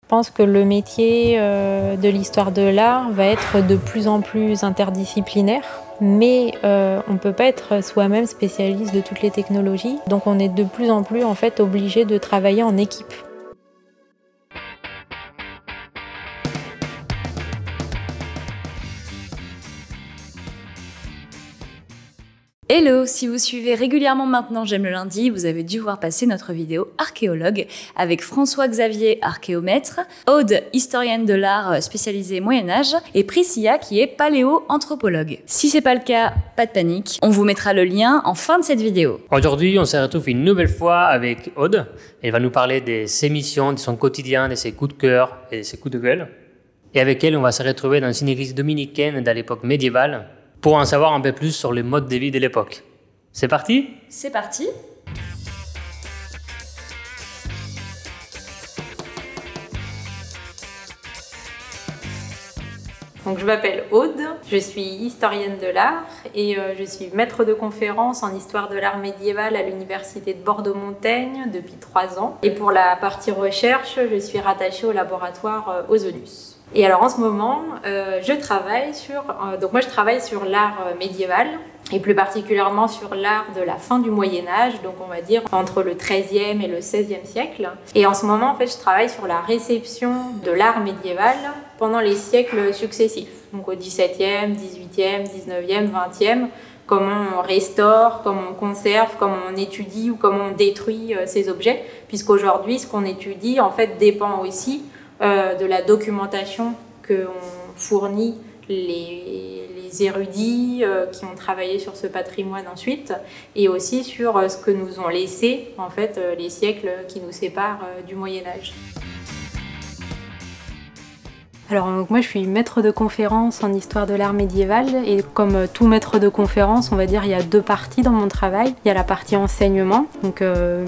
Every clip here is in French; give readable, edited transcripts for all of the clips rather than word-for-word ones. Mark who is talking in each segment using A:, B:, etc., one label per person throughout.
A: Je pense que le métier de l'histoire de l'art va être de plus en plus interdisciplinaire, mais on ne peut pas être soi-même spécialiste de toutes les technologies, donc on est de plus en plus en fait obligé de travailler en équipe.
B: Hello, si vous suivez régulièrement Maintenant J'aime le lundi, vous avez dû voir passer notre vidéo archéologue avec François-Xavier, archéomètre, Aude, historienne de l'art spécialisée Moyen-Âge, et Priscilla qui est paléo-anthropologue. Si c'est pas le cas, pas de panique, on vous mettra le lien en fin de cette vidéo.
C: Aujourd'hui, on se retrouve une nouvelle fois avec Aude. Elle va nous parler de ses missions, de son quotidien, de ses coups de cœur et de ses coups de gueule. Et avec elle, on va se retrouver dans une église dominicaine de l'époque médiévale, pour en savoir un peu plus sur les modes de vie de l'époque. C'est parti ?
B: C'est parti.
A: Donc je m'appelle Aude, je suis historienne de l'art et je suis maître de conférence en histoire de l'art médiéval à l'université de Bordeaux-Montaigne depuis 3 ans. Et pour la partie recherche, je suis rattachée au laboratoire Ozonus. Et alors en ce moment, je travaille sur l'art médiéval et plus particulièrement sur l'art de la fin du Moyen-Âge, donc on va dire entre le XIIIe et le XVIe siècle. Et en ce moment, en fait, je travaille sur la réception de l'art médiéval pendant les siècles successifs, donc au XVIIe, XVIIIe, XIXe, XXe, comment on restaure, comment on conserve, comment on étudie ou comment on détruit ces objets, puisqu'aujourd'hui, ce qu'on étudie, en fait, dépend aussi de la documentation qu'on fournit les érudits qui ont travaillé sur ce patrimoine ensuite, et aussi sur ce que nous ont laissé en fait les siècles qui nous séparent du Moyen-Âge. Alors moi je suis maître de conférence en histoire de l'art médiéval et comme tout maître de conférence, on va dire il y a 2 parties dans mon travail. Il y a la partie enseignement, donc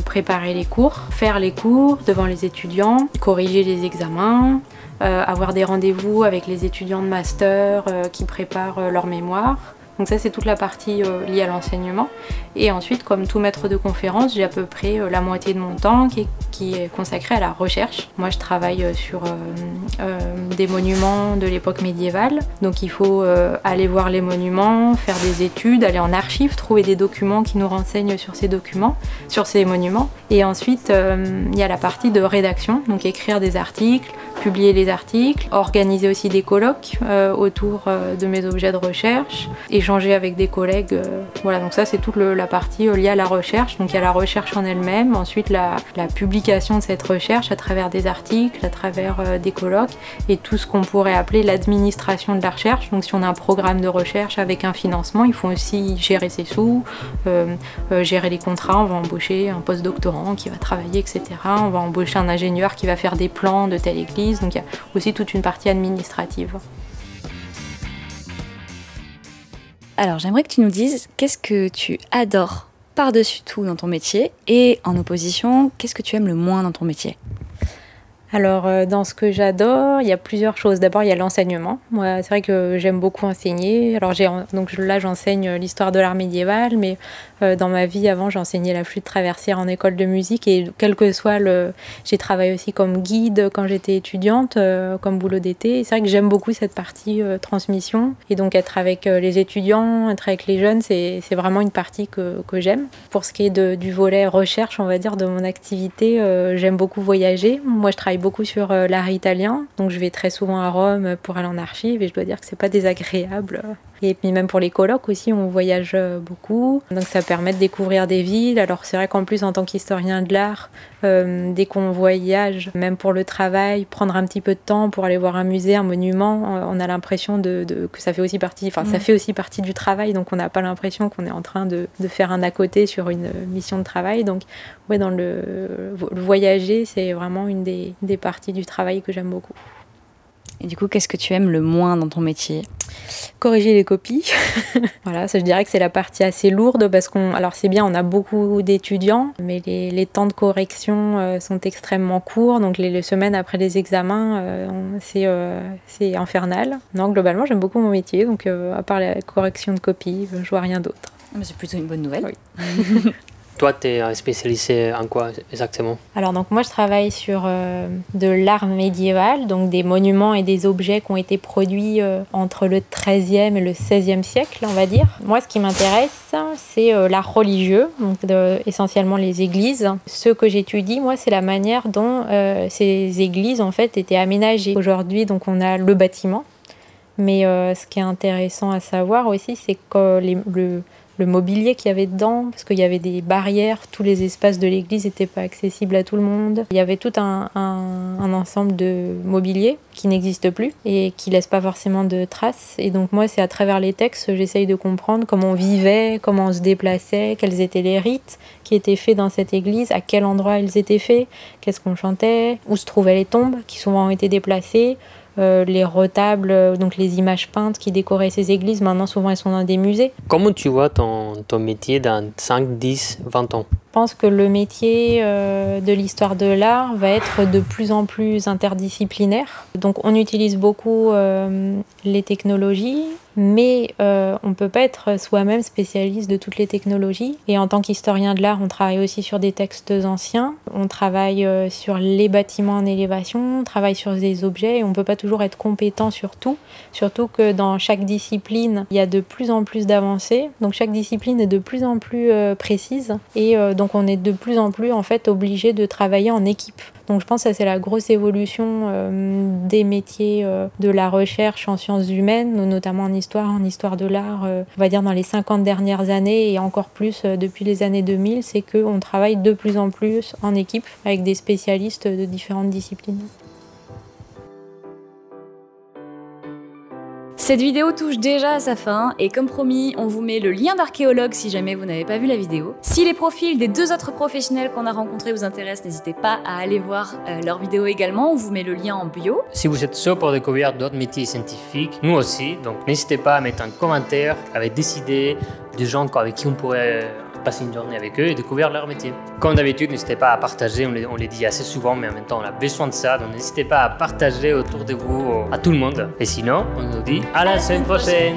A: préparer les cours, faire les cours devant les étudiants, corriger les examens, avoir des rendez-vous avec les étudiants de master qui préparent leur mémoire. Donc ça c'est toute la partie liée à l'enseignement. Et ensuite, comme tout maître de conférence, j'ai à peu près la moitié de mon temps qui est consacré à la recherche. Moi je travaille sur des monuments de l'époque médiévale. Donc il faut aller voir les monuments, faire des études, aller en archives, trouver des documents qui nous renseignent sur ces documents, sur ces monuments. Et ensuite il y a la partie de rédaction, donc écrire des articles, publier les articles, organiser aussi des colloques autour de mes objets de recherche, échanger avec des collègues. Voilà, donc ça c'est toute la partie liée à la recherche. Donc il y a la recherche en elle-même, ensuite la publication de cette recherche à travers des articles, à travers des colloques et tout ce qu'on pourrait appeler l'administration de la recherche. Donc si on a un programme de recherche avec un financement, il faut aussi gérer ses sous, gérer les contrats, on va embaucher un postdoctorant qui va travailler, etc. On va embaucher un ingénieur qui va faire des plans de telle église. Donc il y a aussi toute une partie administrative.
B: Alors j'aimerais que tu nous dises qu'est-ce que tu adores par-dessus tout dans ton métier et en opposition, qu'est-ce que tu aimes le moins dans ton métier ?
A: Alors dans ce que j'adore, il y a plusieurs choses. D'abord il y a l'enseignement. Moi c'est vrai que j'aime beaucoup enseigner. Alors là j'enseigne l'histoire de l'art médiéval, mais dans ma vie avant j'enseignais la flûte traversière en école de musique et quel que soit j'ai travaillé aussi comme guide quand j'étais étudiante, comme boulot d'été. Et c'est vrai que j'aime beaucoup cette partie transmission et donc être avec les étudiants, être avec les jeunes, c'est vraiment une partie que j'aime. Pour ce qui est du volet recherche, on va dire, de mon activité, j'aime beaucoup voyager. Moi je travaille beaucoup sur l'art italien, donc je vais très souvent à Rome pour aller en archive et je dois dire que c'est pas désagréable. Et puis même pour les colloques aussi, on voyage beaucoup, donc ça permet de découvrir des villes. Alors c'est vrai qu'en plus en tant qu'historien de l'art, dès qu'on voyage, même pour le travail, prendre un petit peu de temps pour aller voir un musée, un monument, on a l'impression que ça fait aussi partie, ça fait aussi partie du travail, donc on n'a pas l'impression qu'on est en train de faire un à côté sur une mission de travail. Donc ouais, dans le voyager, c'est vraiment une des parties du travail que j'aime beaucoup.
B: Et du coup, qu'est-ce que tu aimes le moins dans ton métier ?
A: Corriger les copies. Voilà, ça je dirais que c'est la partie assez lourde parce alors c'est bien, on a beaucoup d'étudiants, mais les temps de correction sont extrêmement courts, donc les semaines après les examens, c'est infernal. Non, globalement, j'aime beaucoup mon métier, donc à part la correction de copies, je vois rien d'autre.
B: C'est plutôt une bonne nouvelle.
A: Oui.
C: Toi, tu es spécialisé en quoi exactement?
A: Alors donc moi je travaille sur de l'art médiéval, donc des monuments et des objets qui ont été produits entre le XIIIe et le XVIe siècle, on va dire. Moi ce qui m'intéresse, c'est l'art religieux, donc essentiellement les églises. Ce que j'étudie, moi, c'est la manière dont ces églises en fait étaient aménagées. Aujourd'hui, donc on a le bâtiment, mais ce qui est intéressant à savoir aussi, c'est que le mobilier qu'il y avait dedans, parce qu'il y avait des barrières, tous les espaces de l'église n'étaient pas accessibles à tout le monde. Il y avait tout un ensemble de mobilier qui n'existe plus et qui laisse pas forcément de traces. Et donc moi, c'est à travers les textes, j'essaye de comprendre comment on vivait, comment on se déplaçait, quels étaient les rites qui étaient faits dans cette église, à quel endroit ils étaient faits, qu'est-ce qu'on chantait, où se trouvaient les tombes qui souvent ont été déplacées. Les retables, donc les images peintes qui décoraient ces églises, maintenant souvent elles sont dans des musées.
C: Comment tu vois ton métier dans 5, 10, 20 ans?
A: Je pense que le métier de l'histoire de l'art va être de plus en plus interdisciplinaire. Donc on utilise beaucoup les technologies, mais on ne peut pas être soi-même spécialiste de toutes les technologies. Et en tant qu'historien de l'art, on travaille aussi sur des textes anciens, on travaille sur les bâtiments en élévation, on travaille sur des objets et on ne peut pas toujours être compétent sur tout. Surtout que dans chaque discipline, il y a de plus en plus d'avancées. Donc chaque discipline est de plus en plus précise et donc on est de plus en plus en fait obligé de travailler en équipe. Donc je pense que ça c'est la grosse évolution des métiers de la recherche en sciences humaines, notamment en histoire de l'art, on va dire dans les 50 dernières années et encore plus depuis les années 2000, c'est qu'on travaille de plus en plus en équipe avec des spécialistes de différentes disciplines.
B: Cette vidéo touche déjà à sa fin et comme promis, on vous met le lien d'Archéologue si jamais vous n'avez pas vu la vidéo. Si les profils des 2 autres professionnels qu'on a rencontrés vous intéressent, n'hésitez pas à aller voir leur vidéo également, on vous met le lien en bio.
C: Si vous êtes chaud pour découvrir d'autres métiers scientifiques, nous aussi, donc n'hésitez pas à mettre un commentaire avec des idées, des gens avec qui on pourrait passer une journée avec eux et découvrir leur métier. Comme d'habitude, n'hésitez pas à partager, on les dit assez souvent, mais en même temps on a besoin de ça, donc n'hésitez pas à partager autour de vous à tout le monde. Et sinon, on nous dit à la semaine prochaine.